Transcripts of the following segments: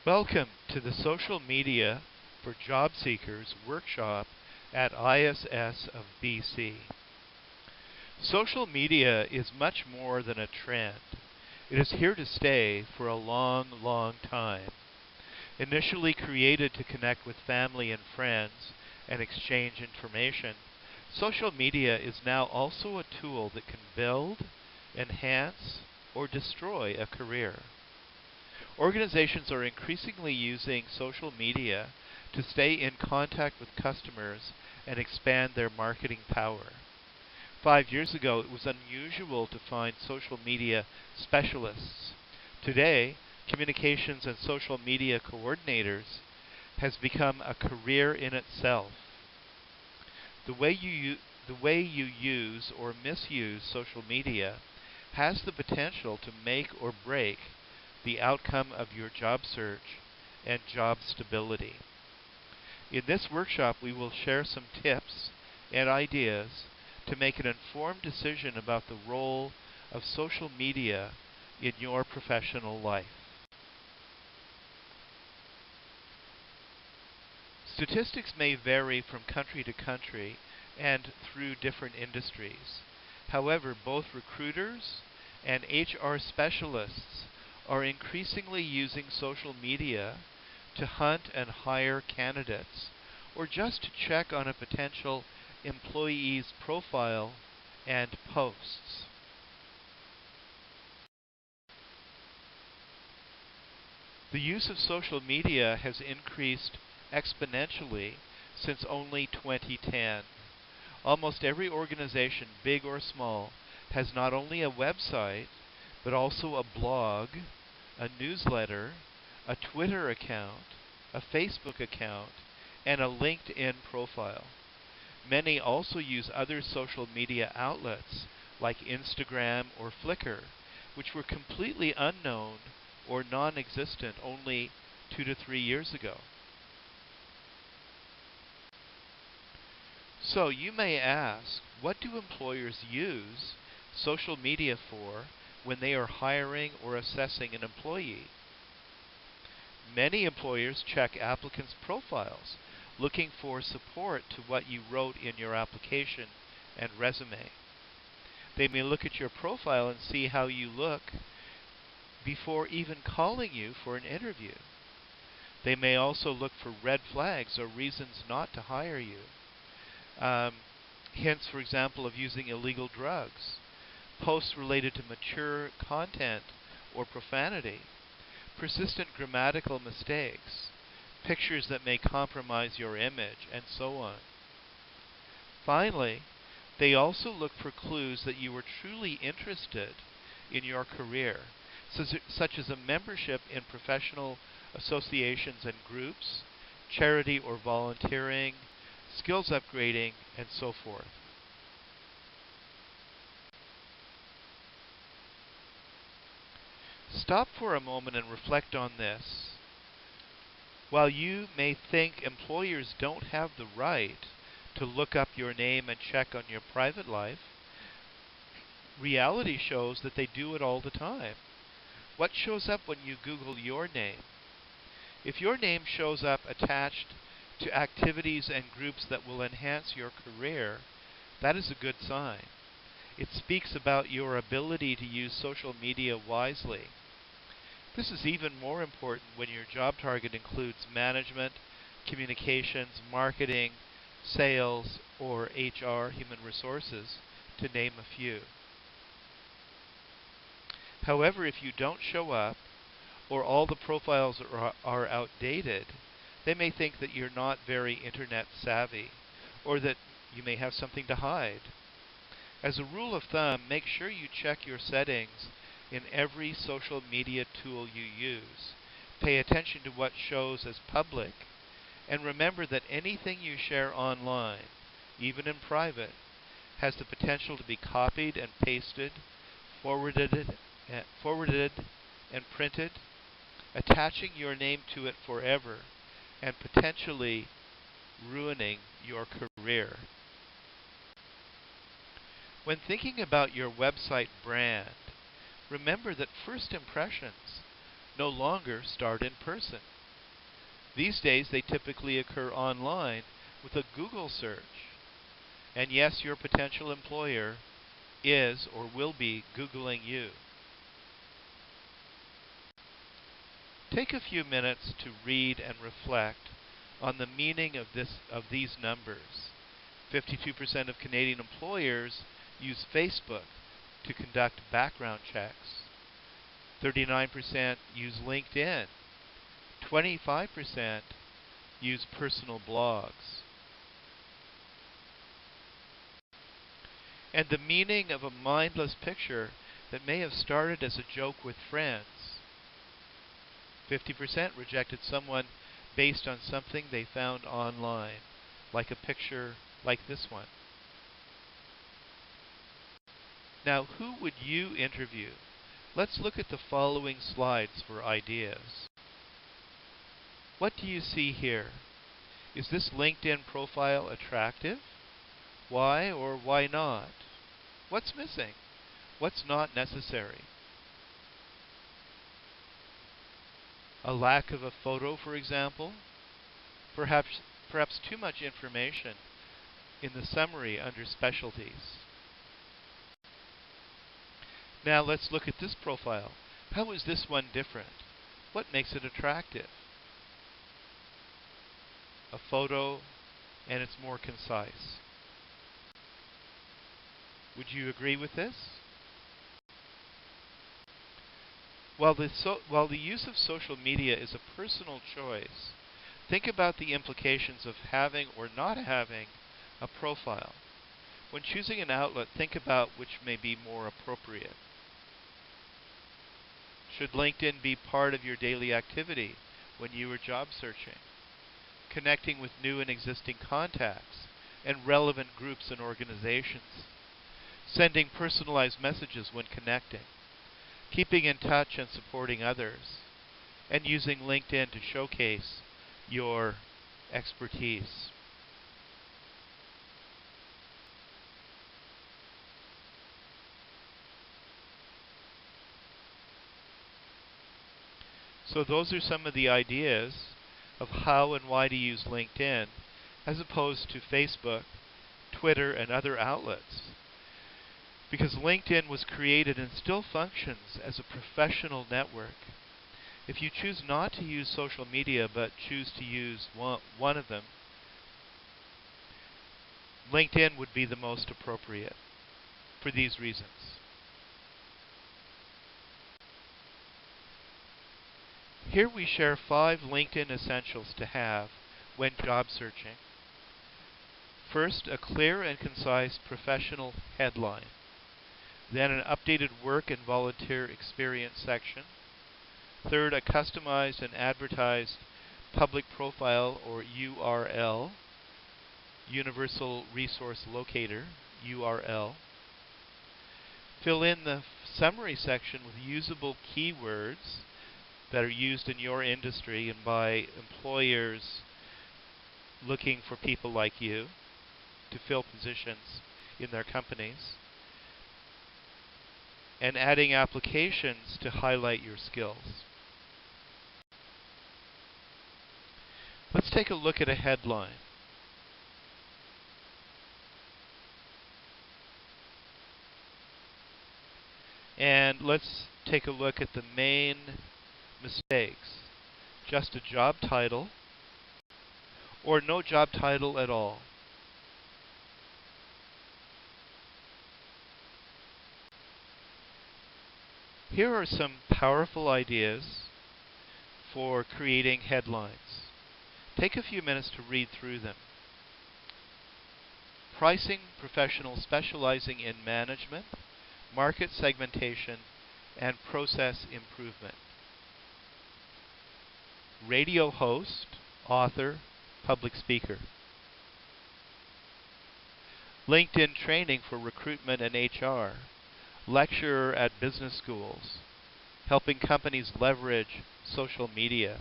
Welcome to the Social Media for Job Seekers workshop at ISS of BC. Social media is much more than a trend. It is here to stay for a long, long time. Initially created to connect with family and friends and exchange information, social media is now also a tool that can build, enhance, or destroy a career. Organizations are increasingly using social media to stay in contact with customers and expand their marketing power. 5 years ago, it was unusual to find social media specialists. Today, communications and social media coordinators has become a career in itself. The way you use or misuse social media has the potential to make or break the outcome of your job search and job stability. In this workshop, we will share some tips and ideas to make an informed decision about the role of social media in your professional life. Statistics may vary from country to country and through different industries. However, both recruiters and HR specialists are increasingly using social media to hunt and hire candidates, or just to check on a potential employee's profile and posts. The use of social media has increased exponentially since only 2010. Almost every organization, big or small, has not only a website, but also a blog, a newsletter, a Twitter account, a Facebook account, and a LinkedIn profile. Many also use other social media outlets like Instagram or Flickr, which were completely unknown or non-existent only 2 to 3 years ago. So you may ask, what do employers use social media for when they are hiring or assessing an employee? Many employers check applicants' profiles, looking for support to what you wrote in your application and resume. They may look at your profile and see how you look before even calling you for an interview. They may also look for red flags or reasons not to hire you. Hints, for example, of using illegal drugs, posts related to mature content or profanity, persistent grammatical mistakes, pictures that may compromise your image, and so on. Finally, they also look for clues that you are truly interested in your career, such as a membership in professional associations and groups, charity or volunteering, skills upgrading, and so forth. Stop for a moment and reflect on this. While you may think employers don't have the right to look up your name and check on your private life, reality shows that they do it all the time. What shows up when you Google your name? If your name shows up attached to activities and groups that will enhance your career, that is a good sign. It speaks about your ability to use social media wisely. This is even more important when your job target includes management, communications, marketing, sales, or HR, human resources, to name a few. However, if you don't show up, or all the profiles are outdated, they may think that you're not very internet savvy, or that you may have something to hide. As a rule of thumb, make sure you check your settings in every social media tool you use. Pay attention to what shows as public, and remember that anything you share online, even in private, has the potential to be copied and pasted, forwarded and printed, attaching your name to it forever, and potentially ruining your career. When thinking about your website brand, remember that first impressions no longer start in person. These days, they typically occur online with a Google search. And yes, your potential employer is or will be Googling you. Take a few minutes to read and reflect on the meaning of these numbers. 52% of Canadian employers use Facebook to conduct background checks. 39% use LinkedIn. 25% use personal blogs. And the meaning of a mindless picture that may have started as a joke with friends. 50% rejected someone based on something they found online, like a picture like this one. Now, who would you interview? Let's look at the following slides for ideas. What do you see here? Is this LinkedIn profile attractive? Why or why not? What's missing? What's not necessary? A lack of a photo, for example? Perhaps too much information in the summary under specialties. Now let's look at this profile. How is this one different? What makes it attractive? A photo, and it's more concise. Would you agree with this? While the use of social media is a personal choice, think about the implications of having or not having a profile. When choosing an outlet, think about which may be more appropriate. Should LinkedIn be part of your daily activity when you are job searching? Connecting with new and existing contacts and relevant groups and organizations. Sending personalized messages when connecting. Keeping in touch and supporting others. And using LinkedIn to showcase your expertise. So those are some of the ideas of how and why to use LinkedIn as opposed to Facebook, Twitter, and other outlets. Because LinkedIn was created and still functions as a professional network. If you choose not to use social media but choose to use one of them, LinkedIn would be the most appropriate for these reasons. Here we share 5 LinkedIn essentials to have when job searching. First, a clear and concise professional headline. Then an updated work and volunteer experience section. Third, a customized and advertised public profile or URL, Universal Resource Locator, URL. Fill in the summary section with usable keywords that are used in your industry and by employers looking for people like you to fill positions in their companies. And adding applications to highlight your skills. Let's take a look at a headline. And let's take a look at the main mistakes. Just a job title, or no job title at all. Here are some powerful ideas for creating headlines. Take a few minutes to read through them. Pricing professional specializing in management, market segmentation, and process improvement. Radio host, author, public speaker. LinkedIn training for recruitment and HR. Lecturer at business schools, helping companies leverage social media.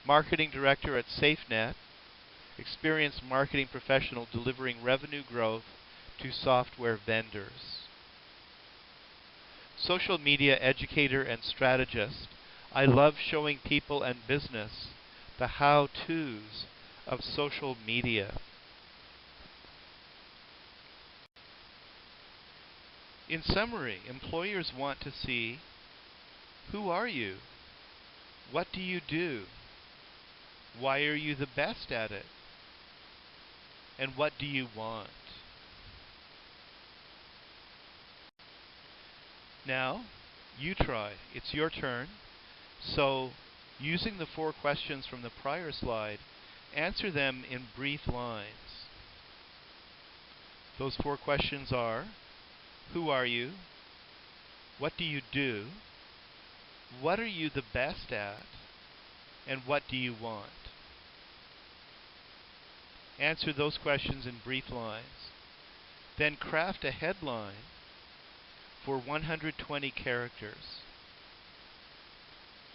Marketing director at SafeNet, experienced marketing professional delivering revenue growth to software vendors. Social media educator and strategist, I love showing people and business the how-tos of social media. In summary, employers want to see, who are you? What do you do? Why are you the best at it? And what do you want? Now, you try. It's your turn. So, using the 4 questions from the prior slide, answer them in brief lines. Those 4 questions are, who are you? What do you do? What are you the best at? And what do you want? Answer those questions in brief lines. Then craft a headline for 120 characters.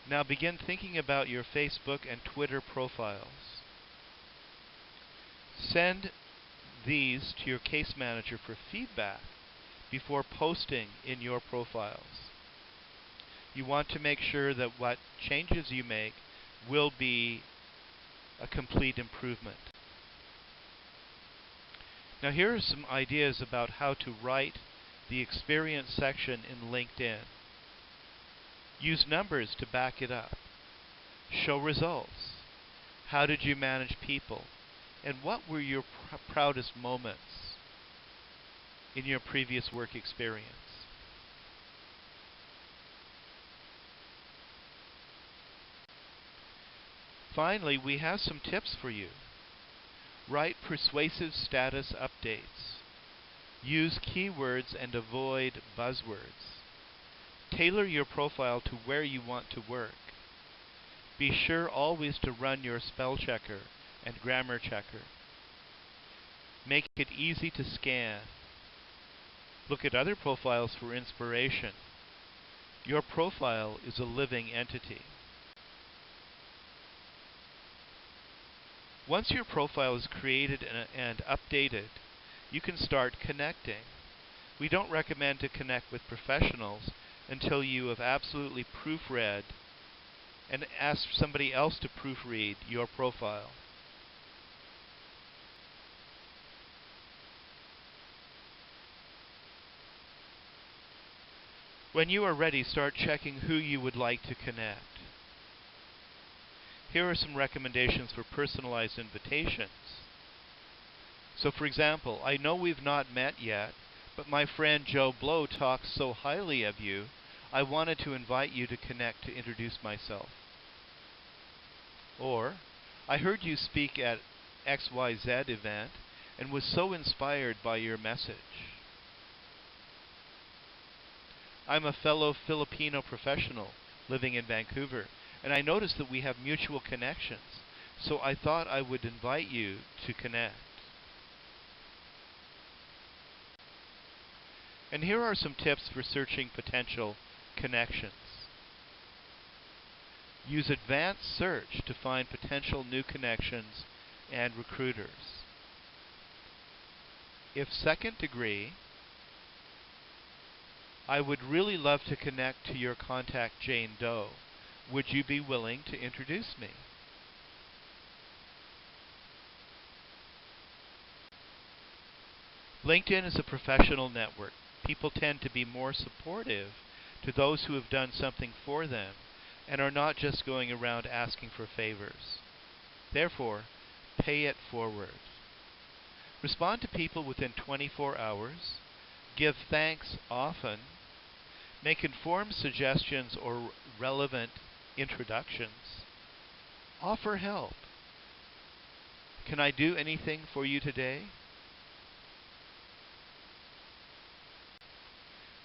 Now begin thinking about your Facebook and Twitter profiles. Send these to your case manager for feedback before posting in your profiles. You want to make sure that what changes you make will be a complete improvement. Now here are some ideas about how to write the experience section in LinkedIn. Use numbers to back it up. Show results. How did you manage people? And what were your proudest moments in your previous work experience? Finally, we have some tips for you. Write persuasive status updates. Use keywords and avoid buzzwords. Tailor your profile to where you want to work. Be sure always to run your spell checker and grammar checker. Make it easy to scan. Look at other profiles for inspiration. Your profile is a living entity. Once your profile is created and updated, you can start connecting. We don't recommend to connect with professionals until you have absolutely proofread and ask somebody else to proofread your profile. When you are ready, start checking who you would like to connect. Here are some recommendations for personalized invitations. So for example, I know we've not met yet, but my friend Joe Blow talks so highly of you, I wanted to invite you to connect to introduce myself. Or, I heard you speak at XYZ event and was so inspired by your message. I'm a fellow Filipino professional living in Vancouver, and I noticed that we have mutual connections, so I thought I would invite you to connect. And here are some tips for searching potential connections. Use advanced search to find potential new connections and recruiters. If second degree, I would really love to connect to your contact Jane Doe. Would you be willing to introduce me? LinkedIn is a professional network. People tend to be more supportive to those who have done something for them and are not just going around asking for favors. Therefore, pay it forward. Respond to people within 24 hours. Give thanks often. Make informed suggestions or relevant introductions. Offer help. Can I do anything for you today?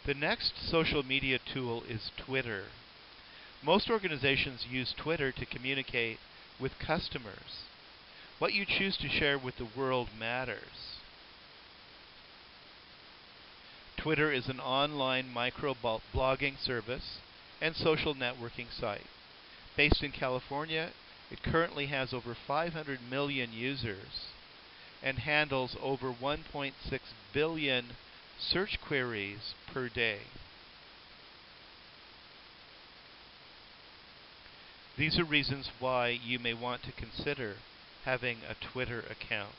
The next social media tool is Twitter. Most organizations use Twitter to communicate with customers. What you choose to share with the world matters. Twitter is an online micro-blogging service and social networking site. Based in California, it currently has over 500 million users and handles over 1.6 billion search queries per day. These are reasons why you may want to consider having a Twitter account.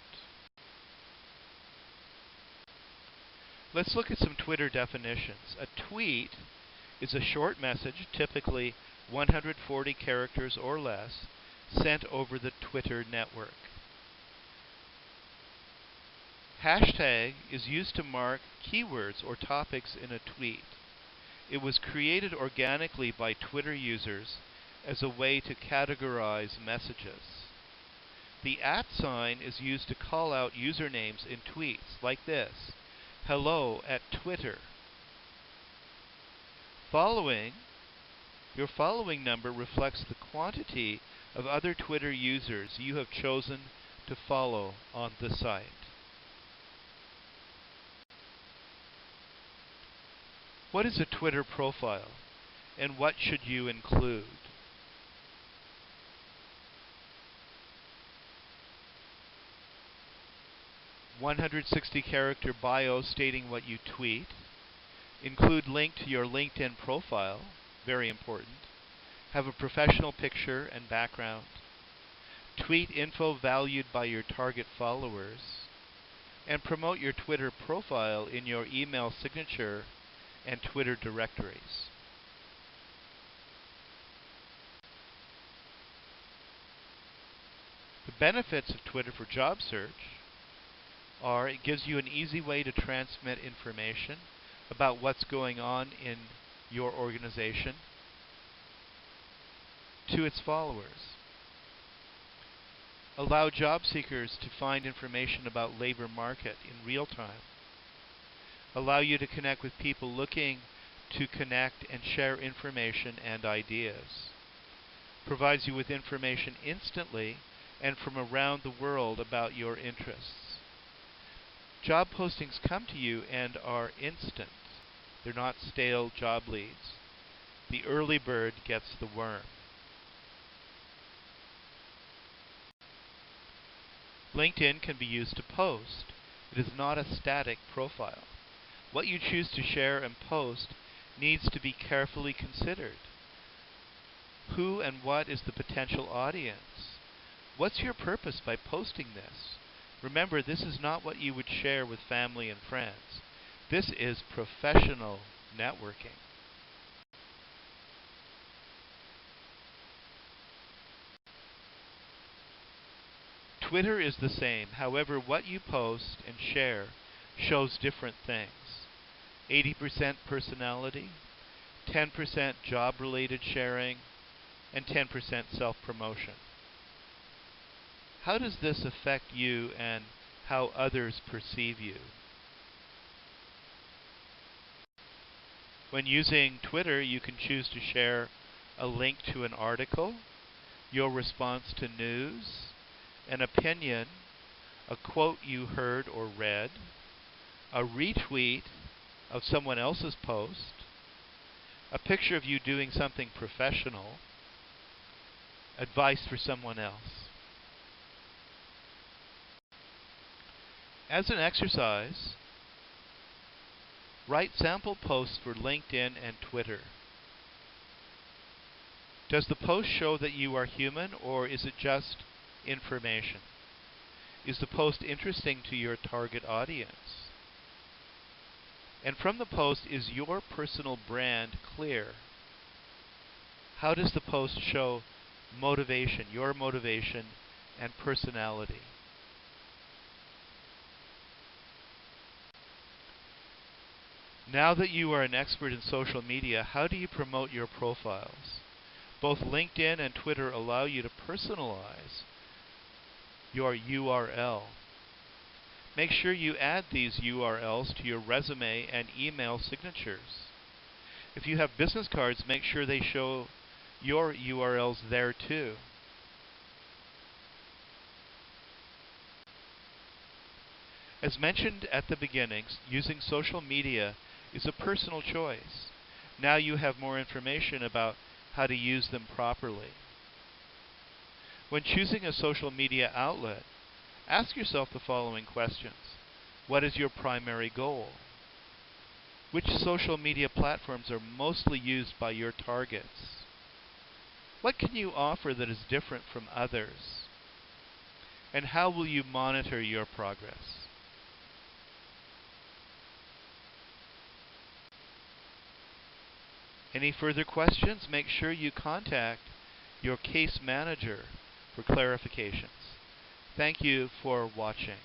Let's look at some Twitter definitions. A tweet is a short message, typically 140 characters or less, sent over the Twitter network. Hashtag is used to mark keywords or topics in a tweet. It was created organically by Twitter users as a way to categorize messages. The @ is used to call out usernames in tweets, like this: hello@Twitter. Your following number reflects the quantity of other Twitter users you have chosen to follow on the site. What is a Twitter profile, and what should you include? "160-character bio stating what you tweet. Include link to your LinkedIn profile, very important. Have a professional picture and background. Tweet info valued by your target followers. And promote your Twitter profile in your email signature and Twitter directories." The benefits of Twitter for job search are it gives you an easy way to transmit information about what's going on in your organization to its followers. Allow job seekers to find information about labor market in real time. Allow you to connect with people looking to connect and share information and ideas. Provides you with information instantly and from around the world about your interests. Job postings come to you and are instant. They're not stale job leads. The early bird gets the worm. LinkedIn can be used to post. It is not a static profile. What you choose to share and post needs to be carefully considered. Who and what is the potential audience? What's your purpose by posting this? Remember, this is not what you would share with family and friends. This is professional networking. Twitter is the same. However, what you post and share shows different things. 80% personality, 10% job-related sharing, and 10% self-promotion. How does this affect you and how others perceive you? When using Twitter, you can choose to share a link to an article, your response to news, an opinion, a quote you heard or read, a retweet of someone else's post, a picture of you doing something professional, advice for someone else. As an exercise, write sample posts for LinkedIn and Twitter. Does the post show that you are human, or is it just information? Is the post interesting to your target audience? And from the post, is your personal brand clear? How does the post show motivation, your motivation and personality? Now that you are an expert in social media, how do you promote your profiles? Both LinkedIn and Twitter allow you to personalize your URL. Make sure you add these URLs to your resume and email signatures. If you have business cards, make sure they show your URLs there too. As mentioned at the beginning, using social media is a personal choice. Now you have more information about how to use them properly. When choosing a social media outlet, ask yourself the following questions. What is your primary goal? Which social media platforms are mostly used by your targets? What can you offer that is different from others? And how will you monitor your progress? Any further questions? Make sure you contact your case manager for clarifications. Thank you for watching.